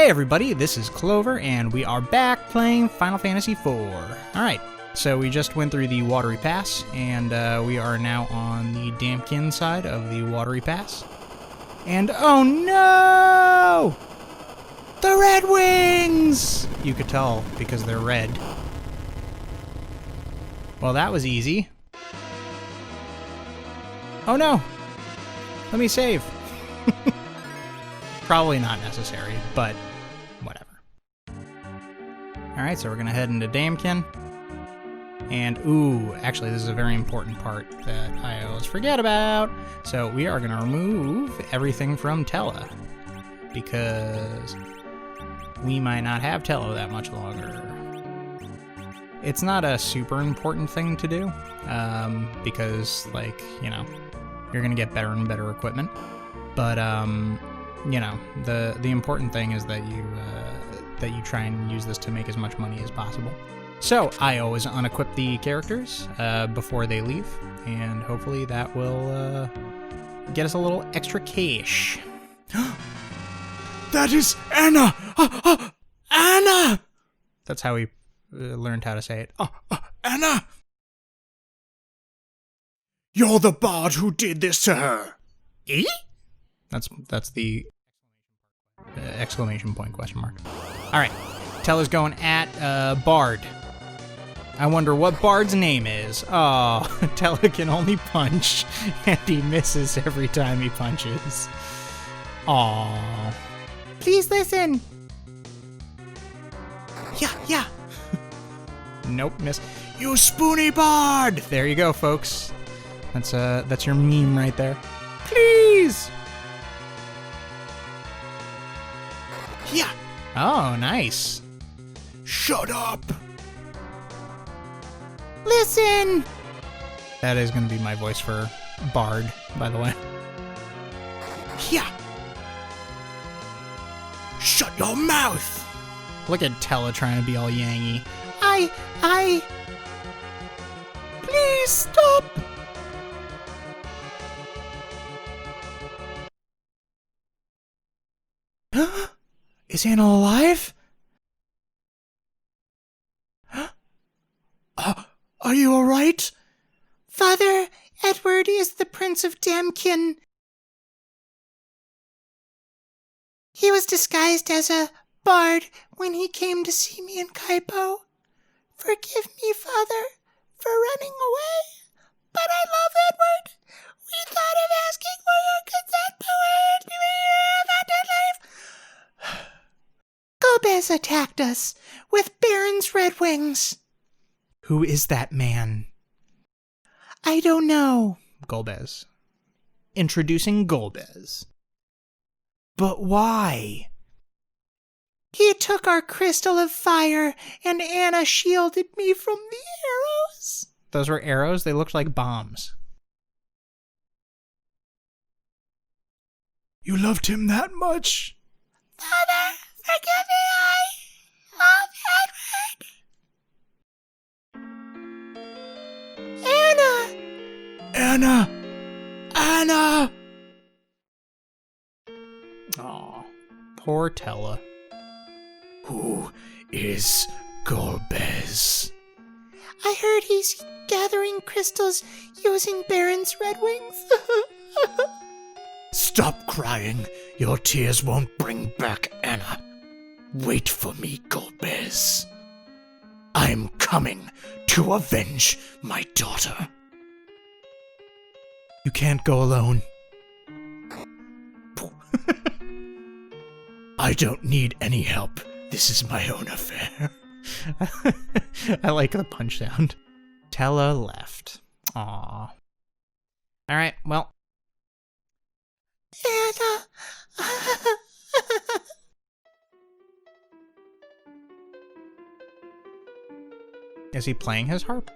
Hey everybody, this is Clover, and we are back playing Final Fantasy IV. Alright, so we just went through the Watery Pass, and we are now on the Dampkin side of the Watery Pass. And oh no! The Red Wings! You could tell because they're red. Well, that was easy. Oh no! Let me save. Probably not necessary, but whatever. Alright, so we're gonna head into Dampkin. And, ooh, actually this is a very important part that I always forget about. So we are gonna remove everything from Tellah, because we might not have Tellah that much longer. It's not a super important thing to do, because, like, you know, you're gonna get better and better equipment. But, you know, the important thing is that you try and use this to make as much money as possible. So I always unequip the characters before they leave, and hopefully that will get us a little extra cash. That is Anna! Anna! That's how we learned how to say it. Anna! You're the bard who did this to her. Eh? That's the exclamation point question mark. Alright, Tellah's going at Bard. I wonder what Bard's name is. Oh, Tellah can only punch, and he misses every time he punches. Aww. Please listen. Yeah. Nope, miss. You spoony Bard! There you go, folks. That's your meme right there. Please! Yeah. Oh, nice. Shut up. Listen. That is going to be my voice for Bard, by the way. Yeah. Shut your mouth. Look at Tellah trying to be all yangy. Please stop. Is Anna alive? Are you alright? Father, Edward is the Prince of Dampkin. He was disguised as a bard when he came to see me in Kaipo. Forgive me, Father, for running away, but I love Edward. We thought of asking for your consent, but we're not to leave. Golbez attacked us with Baron's Red Wings. Who is that man? I don't know. Golbez. Introducing Golbez. But why? He took our crystal of fire, and Anna shielded me from the arrows. Those were arrows? They looked like bombs. You loved him that much? Father, forgive me, I love Edward. Anna! Aw, poor Tellah. Who is Golbez? I heard he's gathering crystals using Baron's Red Wings. Stop crying. Your tears won't bring back Anna. Wait for me, Golbez. I'm coming to avenge my daughter. You can't go alone. I don't need any help. This is my own affair. I like the punch sound. Tellah left. Aww. Alright, well. Anna. Is he playing his harp?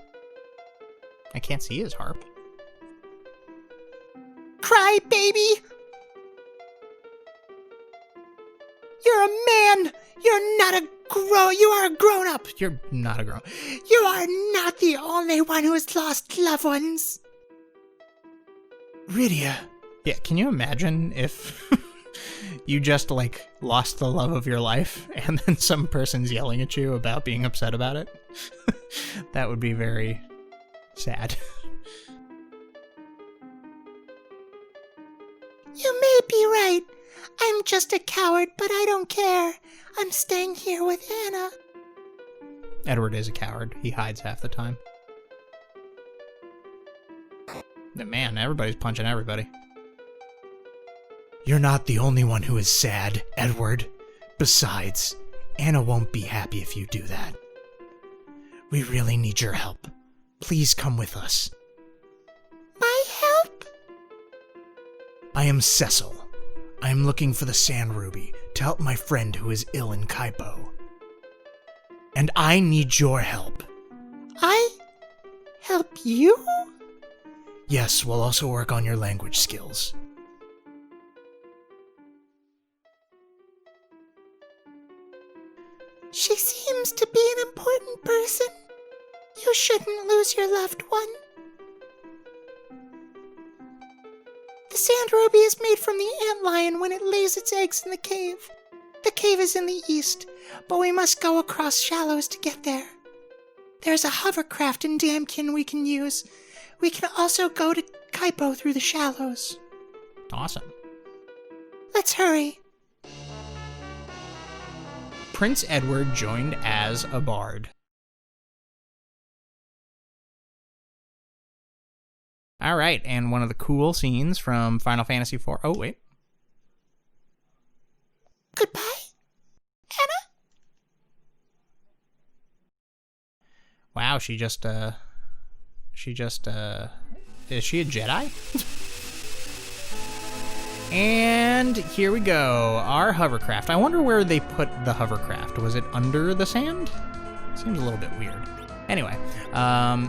I can't see his harp. Cry, baby! You're a man! You're not a you are a grown-up! You're not a grown-up. You are not the only one who has lost loved ones! Rydia. Yeah, can you imagine if You just, like, lost the love of your life, and then some person's yelling at you about being upset about it. That would be very sad. You may be right. I'm just a coward, but I don't care. I'm staying here with Anna. Edward is a coward. He hides half the time. Man, everybody's punching everybody. You're not the only one who is sad, Edward. Besides, Anna won't be happy if you do that. We really need your help. Please come with us. My help? I am Cecil. I am looking for the Sand Ruby to help my friend who is ill in Kaipo. And I need your help. I help you? Yes, we'll also work on your language skills. She seems to be an important person. You shouldn't lose your loved one. The sand ruby is made from the antlion when it lays its eggs in the cave. The cave is in the east, but we must go across shallows to get there. There's a hovercraft in Damkin we can use. We can also go to Kaipo through the shallows. Awesome. Let's hurry. Prince Edward joined as a bard. All right, and one of the cool scenes from Final Fantasy IV. Oh, wait. Goodbye, Anna? Wow, is she a Jedi? And here we go, our hovercraft. I wonder where they put the hovercraft. Was it under the sand? Seems a little bit weird. Anyway,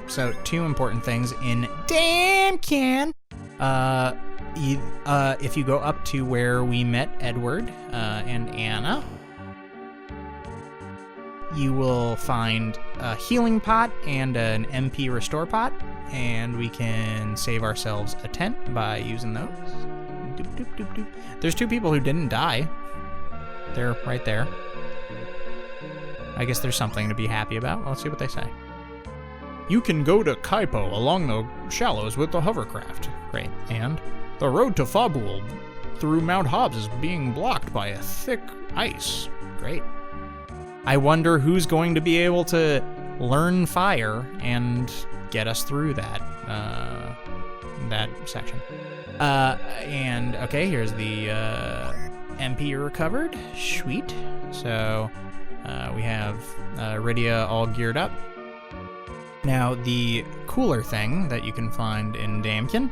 so two important things in Damkin. If you go up to where we met Edward and Anna, you will find a healing pot and an MP restore pot, and we can save ourselves a tent by using those. Doop, doop, doop, doop. There's two people who didn't die. They're right there. I guess there's something to be happy about. Let's see what they say. You can go to Kaipo along the shallows with the hovercraft. Great. And the road to Fabul through Mount Hobbs is being blocked by a thick ice. Great. I wonder who's going to be able to learn fire and get us through that section. And okay, here's the MP recovered. Sweet. So we have Rydia all geared up. Now, the cooler thing that you can find in Damkin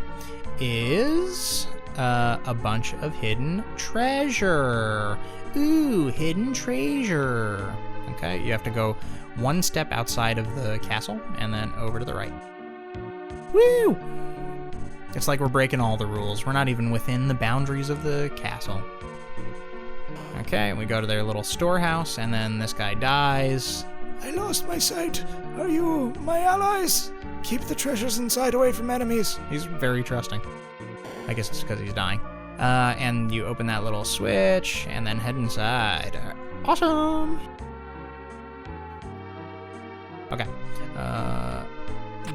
is a bunch of hidden treasure. Ooh, hidden treasure. Okay, you have to go one step outside of the castle and then over to the right. Woo! It's like we're breaking all the rules. We're not even within the boundaries of the castle. Okay, we go to their little storehouse, and then this guy dies. I lost my sight. Are you my allies? Keep the treasures inside away from enemies. He's very trusting. I guess it's because he's dying. And you open that little switch, and then head inside. Awesome! Okay.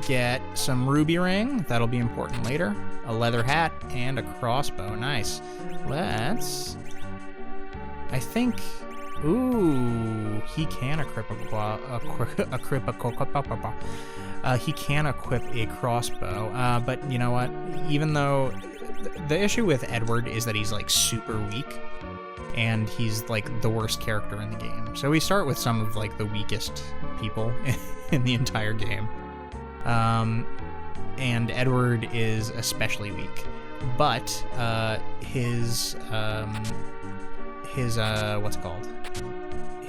Get some ruby ring. That'll be important later. A leather hat, and a crossbow. Nice. Let's... I think... Ooh, he can equip he can equip a crossbow, but you know what? Even though the issue with Edward is that he's like super weak, and he's like the worst character in the game. So we start with some of like the weakest people in the entire game, and Edward is especially weak. But his what's it called?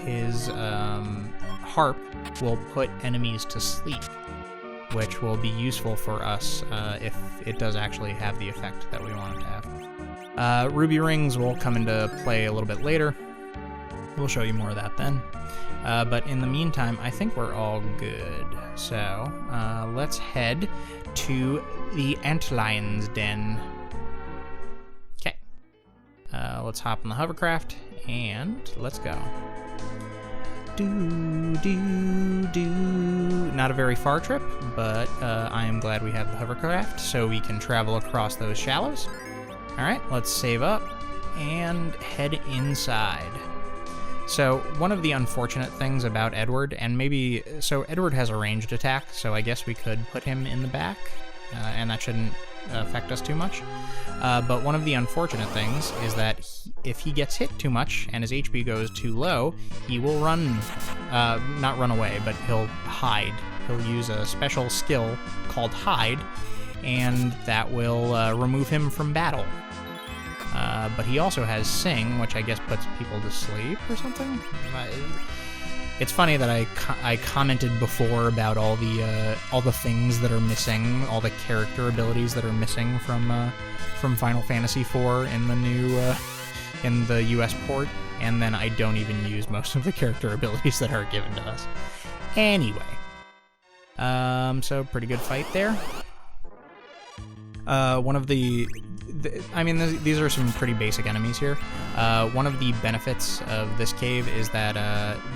His harp will put enemies to sleep, which will be useful for us if it does actually have the effect that we want it to have. Ruby rings will come into play a little bit later. We'll show you more of that then. But in the meantime, I think we're all good. So let's head to the Antlion's Den. Okay. let's hop in the hovercraft and let's go. Not a very far trip, but I am glad we have the hovercraft so we can travel across those shallows. Alright, let's save up and head inside. So, one of the unfortunate things about Edward, and maybe... So, Edward has a ranged attack, so I guess we could put him in the back, and that shouldn't affect us too much. But one of the unfortunate things is that if he gets hit too much and his HP goes too low, he will run, not run away, but he'll hide. He'll use a special skill called Hide, and that will remove him from battle. But he also has Sing, which I guess puts people to sleep or something. It's funny that I commented before about all the things that are missing, all the character abilities that are missing from Final Fantasy IV in the new in the US port, and then I don't even use most of the character abilities that are given to us. Anyway, so pretty good fight there. One of the I mean, these are some pretty basic enemies here. One of the benefits of this cave is that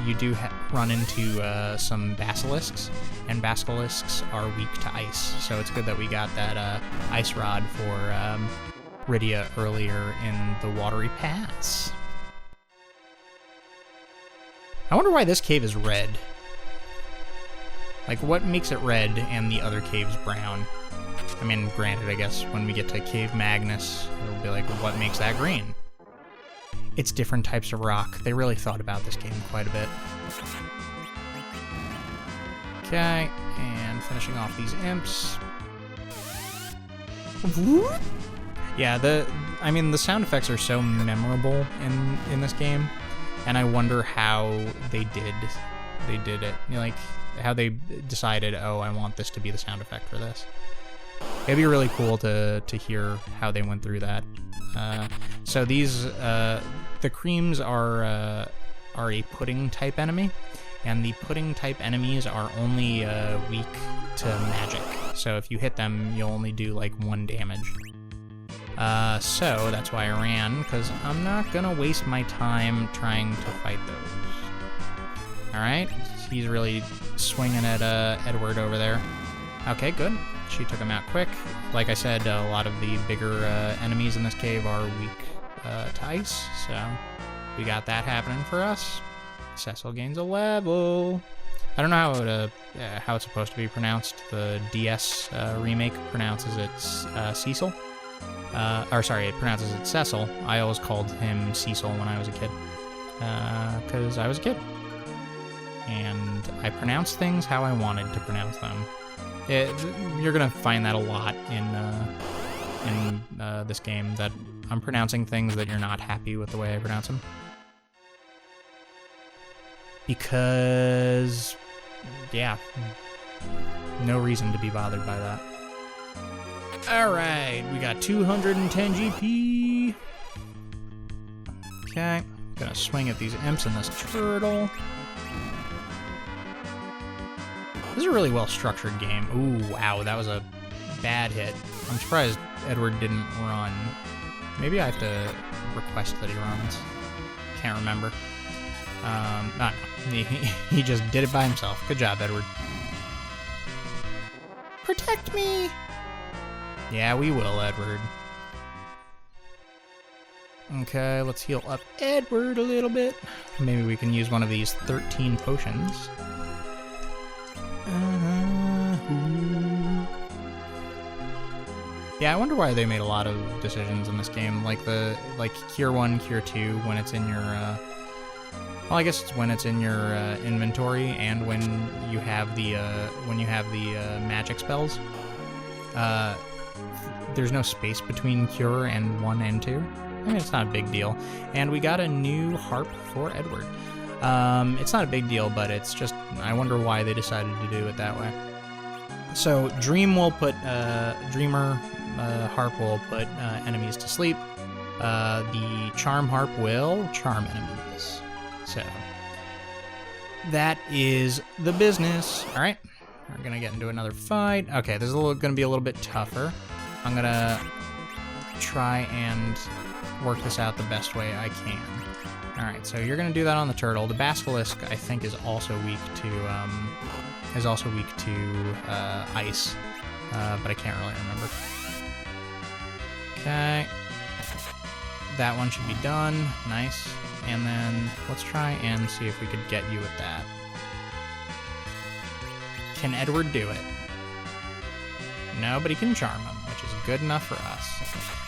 you do run into some basilisks, and basilisks are weak to ice, so it's good that we got that ice rod for Rydia earlier in the Watery Pass. I wonder why this cave is red. Like, what makes it red and the other caves brown? I mean, granted, I guess when we get to Cave Magnus, it'll be like, what makes that green? It's different types of rock. They really thought about this game quite a bit. Okay, and finishing off these imps. Yeah, the sound effects are so memorable in this game, and I wonder how they did it. You know, like, how they decided, oh, I want this to be the sound effect for this. It'd be really cool to hear how they went through that. So these, the creams are a pudding type enemy, and the pudding type enemies are only weak to magic. So if you hit them, you'll only do like 1 damage. So that's why I ran, because I'm not gonna waste my time trying to fight those. Alright, he's really swinging at Edward over there. Okay, good. She took him out quick. Like I said, a lot of the bigger enemies in this cave are weak to ice, so we got that happening for us. Cecil gains a level. I don't know how it's supposed to be pronounced. The DS remake pronounces it Cecil. It pronounces it Cecil. I always called him Cecil when I was a kid, because I was a kid. And I pronounced things how I wanted to pronounce them. You're gonna find that a lot in this game, that I'm pronouncing things that you're not happy with the way I pronounce them. Because, yeah, no reason to be bothered by that. Alright, we got 210 GP. Okay, gonna swing at these imps and this turtle. This is a really well-structured game. Ooh, wow, that was a bad hit. I'm surprised Edward didn't run. Maybe I have to request that he runs. Can't remember. No, he just did it by himself. Good job, Edward. Protect me! Yeah, we will, Edward. Okay, let's heal up Edward a little bit. Maybe we can use one of these 13 potions. Yeah, I wonder why they made a lot of decisions in this game, like Cure 1, Cure 2, when it's in your, well, I guess it's when it's in your inventory, and when you have the magic spells. There's no space between Cure and 1 and 2. I mean, it's not a big deal. And we got a new harp for Edward. It's not a big deal, but it's just, I wonder why they decided to do it that way. So Dream will put, Dreamer harp will put enemies to sleep. The Charm harp will charm enemies. So that is the business. All right, we're gonna get into another fight. Okay, this is gonna be a little bit tougher. I'm gonna try and work this out the best way I can. Alright, so you're gonna do that on the turtle. The basilisk, I think, is also weak to ice, but I can't really remember. Okay. That one should be done. Nice. And then let's try and see if we could get you with that. Can Edward do it? No, but he can charm him, which is good enough for us.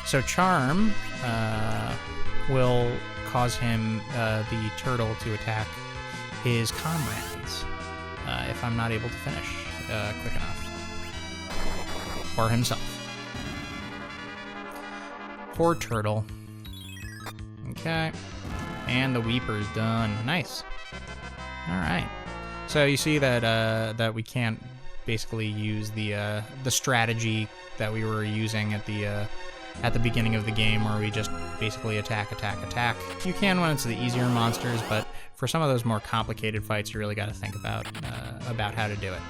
So charm will cause him, the turtle, to attack his comrades if I'm not able to finish quick enough. Or himself. Poor turtle. Okay. And the Weeper's done. Nice. Alright. So you see that that we can't basically use the strategy that we were using at the beginning of the game, where we just basically attack. You can when it's the easier monsters, but for some of those more complicated fights, you really got to think about how to do it.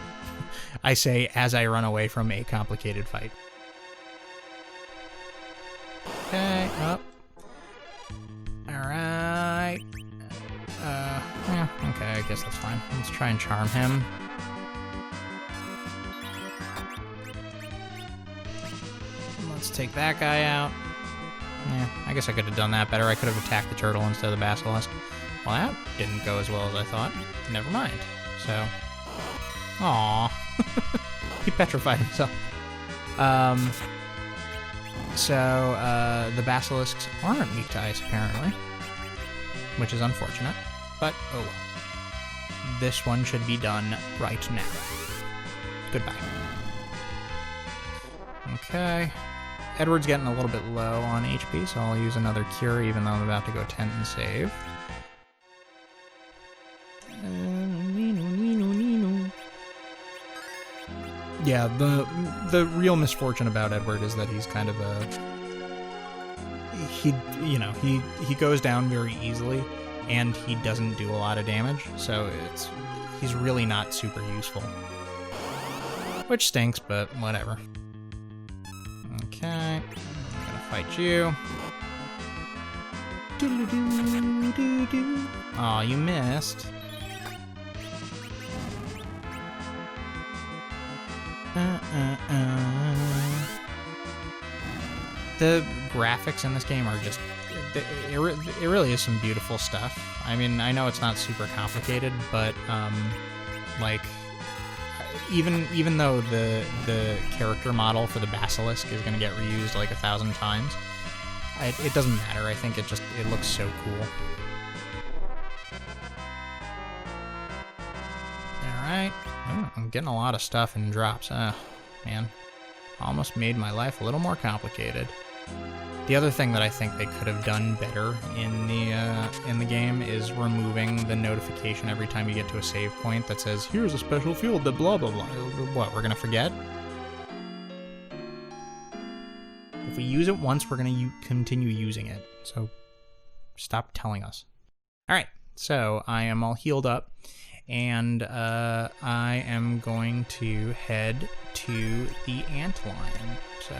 I say as I run away from a complicated fight. Okay, up. Alright. Yeah, okay, I guess that's fine. Let's try and charm him. Let's take that guy out. Yeah, I guess I could have done that better. I could have attacked the turtle instead of the basilisk. Well, that didn't go as well as I thought. Never mind. So, aww. He petrified himself. So, the basilisks aren't weak to ice, apparently. Which is unfortunate. But, oh well. This one should be done right now. Goodbye. Okay. Edward's getting a little bit low on HP, so I'll use another cure, even though I'm about to go tent and save. Yeah, the real misfortune about Edward is that he's kind of he goes down very easily, and he doesn't do a lot of damage, so he's really not super useful. Which stinks, but whatever. Okay, I'm gonna fight you. Aw, you missed. The graphics in this game are just... It really is some beautiful stuff. I mean, I know it's not super complicated, but, like... Even though the character model for the basilisk is going to get reused like 1,000 times, it doesn't matter. I think it looks so cool. Alright. Oh, I'm getting a lot of stuff in drops. Man. Almost made my life a little more complicated. The other thing that I think they could have done better in the game is removing the notification every time you get to a save point that says, here's a special field that blah blah blah. What, we're gonna forget? If we use it once, we're gonna continue using it. So stop telling us. Alright, so I am all healed up, and I am going to head to the antlion. So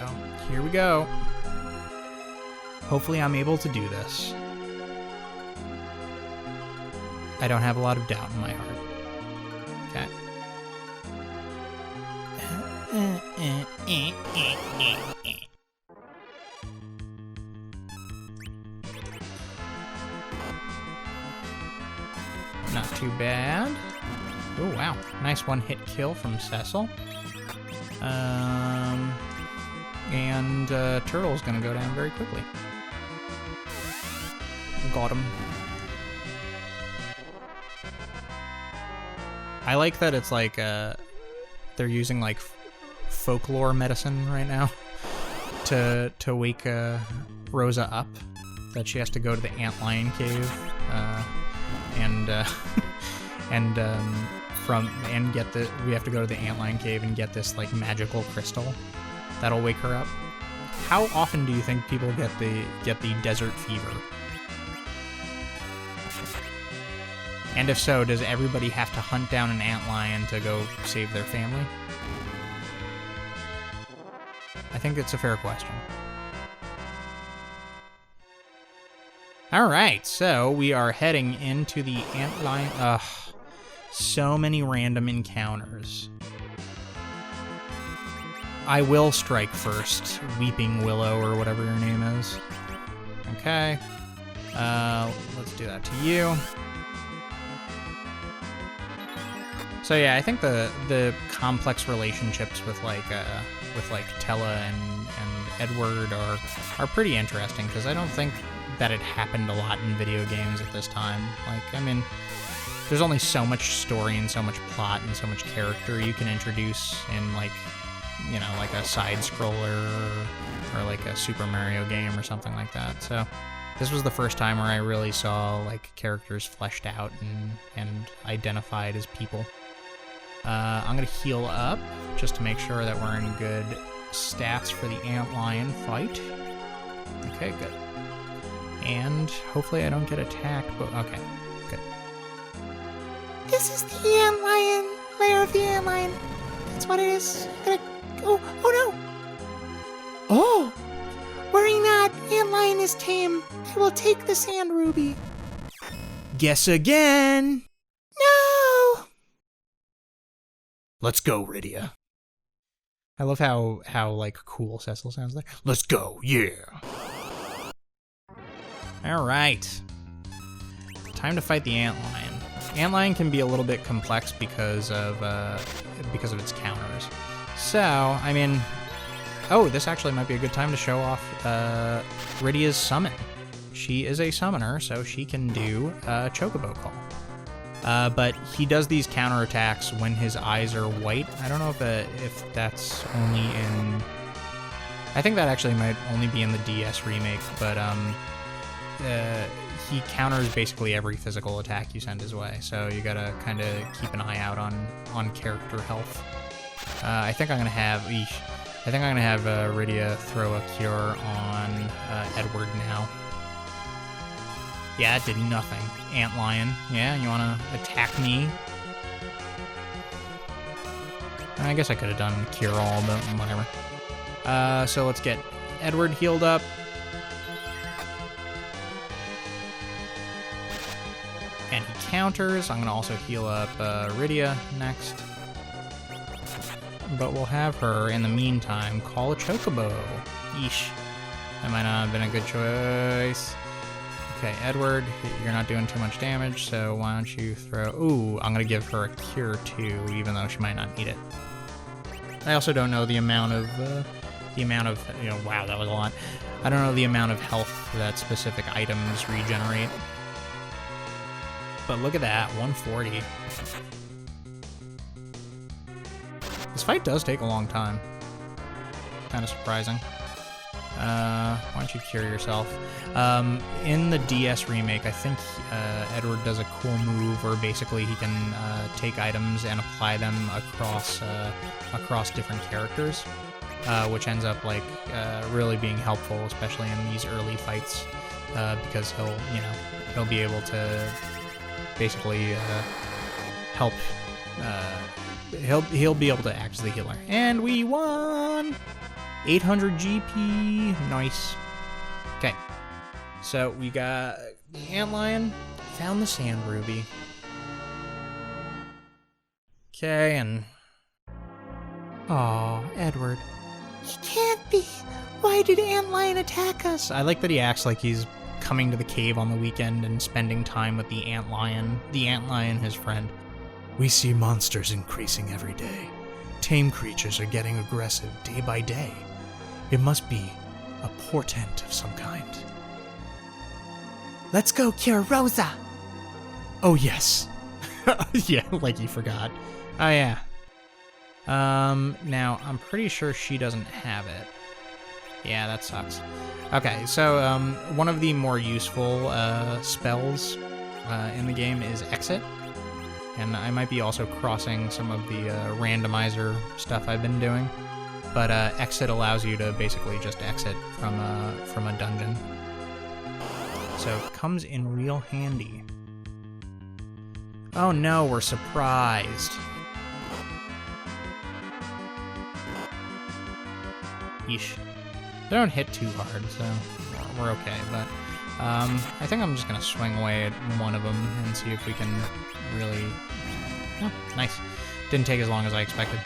here we go. Hopefully I'm able to do this. I don't have a lot of doubt in my heart. Okay. Not too bad. Oh, wow. Nice one-hit kill from Cecil. And Turtle's gonna go down very quickly. Got him. I like that it's like, they're using like folklore medicine right now to wake Rosa up. That she has to go to the antlion cave, we have to go to the antlion cave and get this like magical crystal that'll wake her up. How often do you think people get the desert fever? And if so, does everybody have to hunt down an antlion to go save their family? I think it's a fair question. Alright, so we are heading into the antlion. Ugh. So many random encounters. I will strike first, Weeping Willow or whatever your name is. Okay. Let's do that to you. So yeah, I think the complex relationships with like Tellah and Edward are pretty interesting, because I don't think that it happened a lot in video games at this time. Like, I mean, there's only so much story and so much plot and so much character you can introduce in, like, you know, like a side-scroller or like a Super Mario game or something like that. So this was the first time where I really saw, like, characters fleshed out and identified as people. I'm gonna heal up just to make sure that we're in good stats for the antlion fight. Okay, good. And hopefully I don't get attacked, but okay, good. This is the antlion, lair of the antlion. That's what it is. Oh no! Oh! Worry not, antlion is tame. I will take the sand ruby. Guess again! No! Let's go, Rydia. I love how like cool Cecil sounds there. Let's go, yeah! Alright. Time to fight the antlion. Antlion can be a little bit complex because of its counters. So, I mean, oh, this actually might be a good time to show off Rydia's summon. She is a summoner, so she can do a Chocobo Call. But he does these counterattacks when his eyes are white. I don't know if that's only in... I think that actually might only be in the DS remake, but he counters basically every physical attack you send his way, so you gotta kind of keep an eye out on character health. I think I'm gonna have Rydia throw a cure on Edward now. Yeah, it did nothing. Antlion, yeah, you wanna attack me? I guess I could have done cure all, but whatever. So let's get Edward healed up. And he counters. I'm gonna also heal up Rydia next. But we'll have her, in the meantime, call a Chocobo. Yeesh. That might not have been a good choice. Okay, Edward, you're not doing too much damage, so why don't you throw... Ooh, I'm gonna give her a cure too, even though she might not need it. I also don't know the amount of, you know, wow, that was a lot. I don't know the amount of health that specific items regenerate. But look at that, 140. This fight does take a long time. Kind of surprising. Why don't you cure yourself? In the DS remake, I think Edward does a cool move where basically he can take items and apply them across different characters, which ends up like really being helpful, especially in these early fights, because he'll be able to basically help. He'll be able to act as the healer. And we won! 800 GP. Nice. Okay. So we got the antlion, found the sand ruby. Okay, and... Aw, Edward. He can't be. Why did antlion attack us? I like that he acts like he's coming to the cave on the weekend and spending time with the antlion, his friend. We see monsters increasing every day. Tame creatures are getting aggressive day by day. It must be a portent of some kind. Let's go cure Rosa. Oh, yes. Yeah, like you forgot. Oh, yeah. Now, I'm pretty sure she doesn't have it. Yeah, that sucks. Okay, so, one of the more useful, spells, in the game is Exit. And I might be also crossing some of the, randomizer stuff I've been doing. But, Exit allows you to basically just exit from a dungeon. So, it comes in real handy. Oh no, we're surprised. Yeesh. They don't hit too hard, so we're okay, but I think I'm just gonna swing away at one of them and see if we can really... Oh, nice. Didn't take as long as I expected.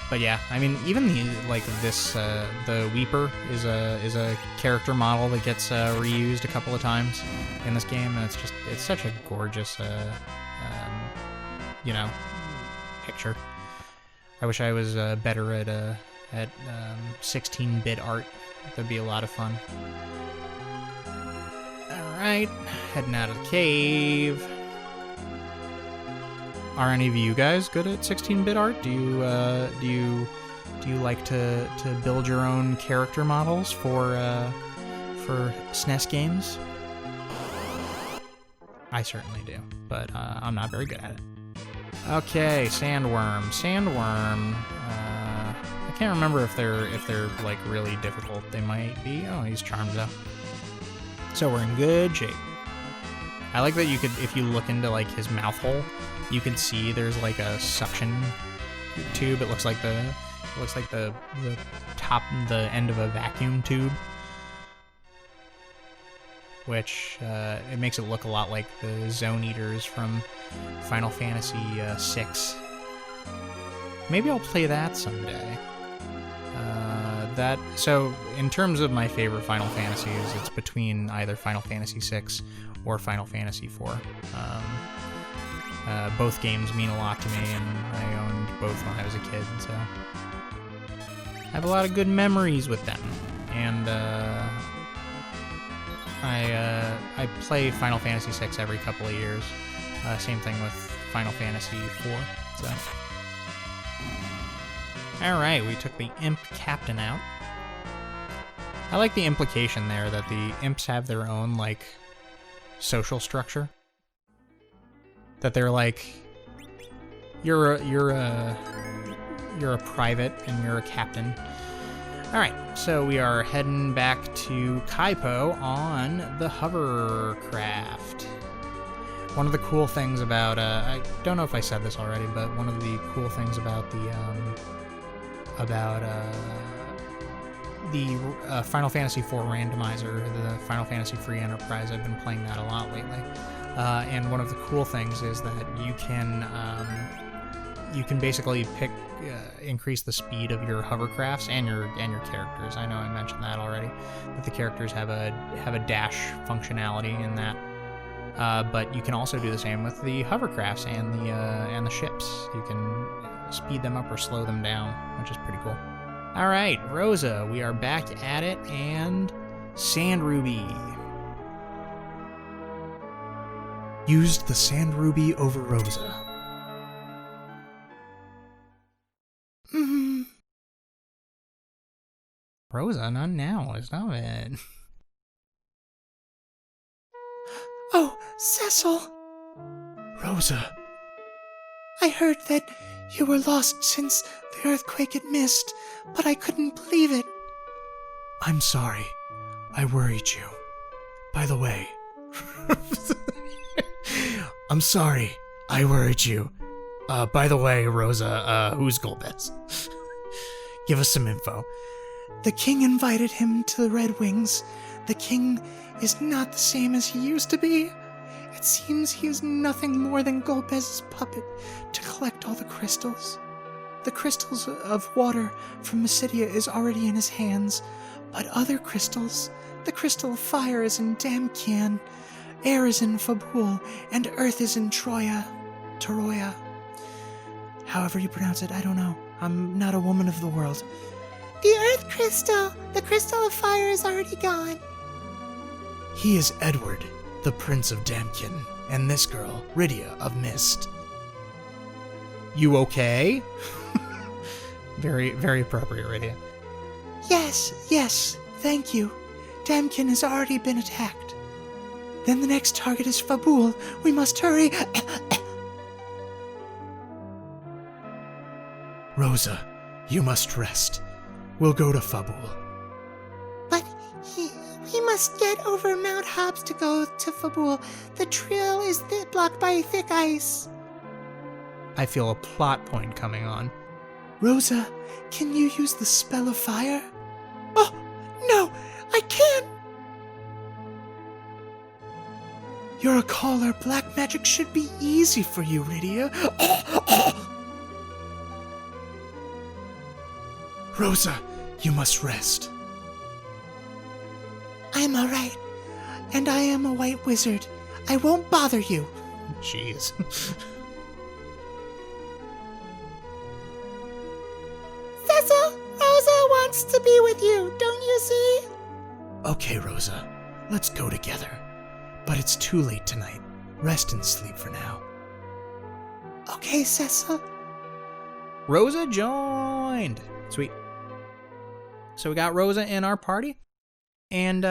But yeah, I mean, even the Weeper is a character model that gets reused a couple of times in this game, and it's such a gorgeous, picture. I wish I was better at 16-bit art. That'd be a lot of fun. Alright, heading out of the cave. Are any of you guys good at 16-bit art? Do you like to build your own character models for SNES games? I certainly do, but I'm not very good at it. Okay, sandworm. I can't remember if they're like really difficult. They might be. Oh, he's charmed though. So we're in good shape. I like that you could, if you look into like his mouth hole, you can see there's like a suction tube. It looks like the end of a vacuum tube, which it makes it look a lot like the Zone Eaters from Final Fantasy VI. Maybe I'll play that someday. So in terms of my favorite Final Fantasies, it's between either Final Fantasy VI or Final Fantasy IV. Both games mean a lot to me, and I owned both when I was a kid, so I have a lot of good memories with them. And I play Final Fantasy VI every couple of years. Same thing with Final Fantasy IV. So, all right, we took the imp captain out. I like the implication there that the imps have their own like social structure. That they're like, you're a private and you're a captain. All right, so we are heading back to Kaipo on the hovercraft. One of the cool things about I don't know if I said this already, but one of the cool things about the Final Fantasy IV randomizer, the Final Fantasy Free Enterprise, I've been playing that a lot lately. And one of the cool things is that you can basically increase the speed of your hovercrafts and your characters. I know I mentioned that already, that the characters have a dash functionality in that. But you can also do the same with the hovercrafts and the ships. You can speed them up or slow them down, which is pretty cool. All right, Rosa, we are back at it, and Sand Ruby. Used the Sand Ruby over Rosa. Rosa, not now. Stop it. Oh, Cecil. Rosa. I heard that you were lost since the earthquake had missed, but I couldn't believe it. I'm sorry. I worried you. By the way... I'm sorry. I worried you. By the way, Rosa, who's Golbez? Give us some info. The king invited him to the Red Wings. The king is not the same as he used to be. It seems he is nothing more than Golbez's puppet to collect all the crystals. The crystals of water from Mysidia is already in his hands, but other crystals, the crystal of fire is in Damkian, air is in Fabul, and earth is in Toroya. However you pronounce it, I don't know. I'm not a woman of the world. The earth crystal! The crystal of fire is already gone. He is Edward, the Prince of Damkin, and this girl, Rydia of Mist. You okay? Very, very appropriate, Rydia. Yes, thank you. Damkin has already been attacked. Then the next target is Fabul. We must hurry. Rosa, you must rest. We'll go to Fabul. But he must get over Mount Hobbs to go to Fabul. The trail is blocked by thick ice. I feel a plot point coming on. Rosa, can you use the spell of fire? Oh, no, I can't. You're a caller. Black magic should be easy for you, Rydia. Rosa, you must rest. I'm alright. And I am a white wizard. I won't bother you. Jeez. Cecil, Rosa wants to be with you, don't you see? Okay, Rosa, let's go together. But it's too late tonight. Rest and sleep for now. Okay, Cecil. Rosa joined. Sweet. So we got Rosa in our party, and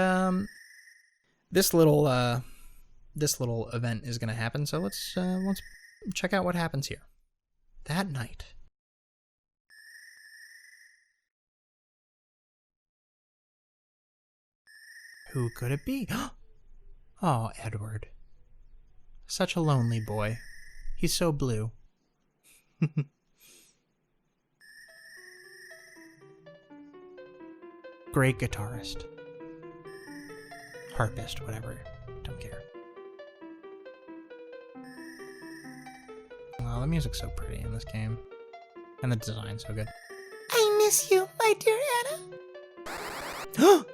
this little event is gonna happen. So let's check out what happens here. That night. Who could it be? Oh, Edward. Such a lonely boy. He's so blue. Great guitarist. Harpist, whatever. Don't care. Oh, the music's so pretty in this game. And the design's so good. I miss you, my dear Anna. No!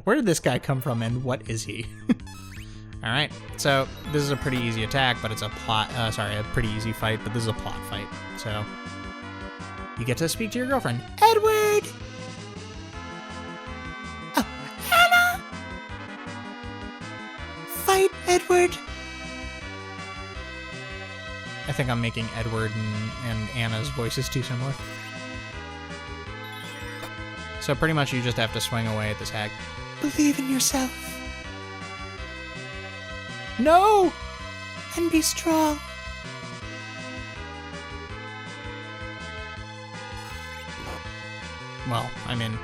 Where did this guy come from and what is he? Alright, so this is a pretty easy attack, but it's a a pretty easy fight, but this is a plot fight. So, you get to speak to your girlfriend. Edward! Anna! Fight, Edward! I think I'm making Edward and Anna's voices too similar. So pretty much you just have to swing away at this hag. Believe in yourself. No! And be strong. Well, I mean,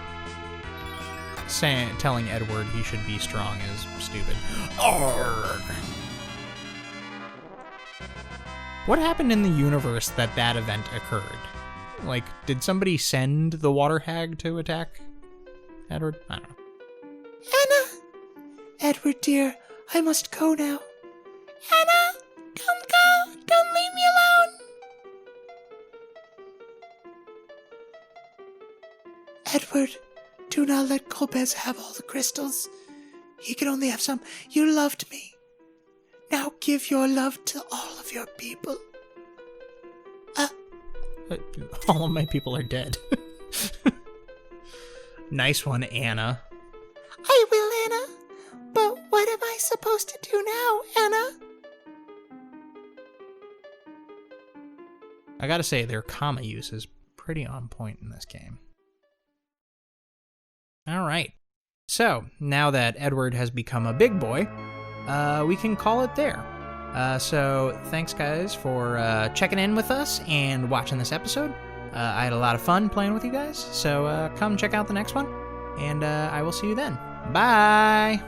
telling Edward he should be strong is stupid. Arrgh. What happened in the universe that event occurred? Like, did somebody send the water hag to attack Edward? I don't know. Anna! Edward, dear, I must go now. Anna! Don't go! Don't leave me alone! Edward, do not let Colbez have all the crystals. He can only have some. You loved me. Now give your love to all of your people. All of my people are dead. Nice one, Anna. I will, Anna. But what am I supposed to do now, Anna? I gotta say, their comma use is pretty on point in this game. Alright. So, now that Edward has become a big boy, we can call it there. So, thanks guys for checking in with us and watching this episode. I had a lot of fun playing with you guys, so come check out the next one, and I will see you then. Bye!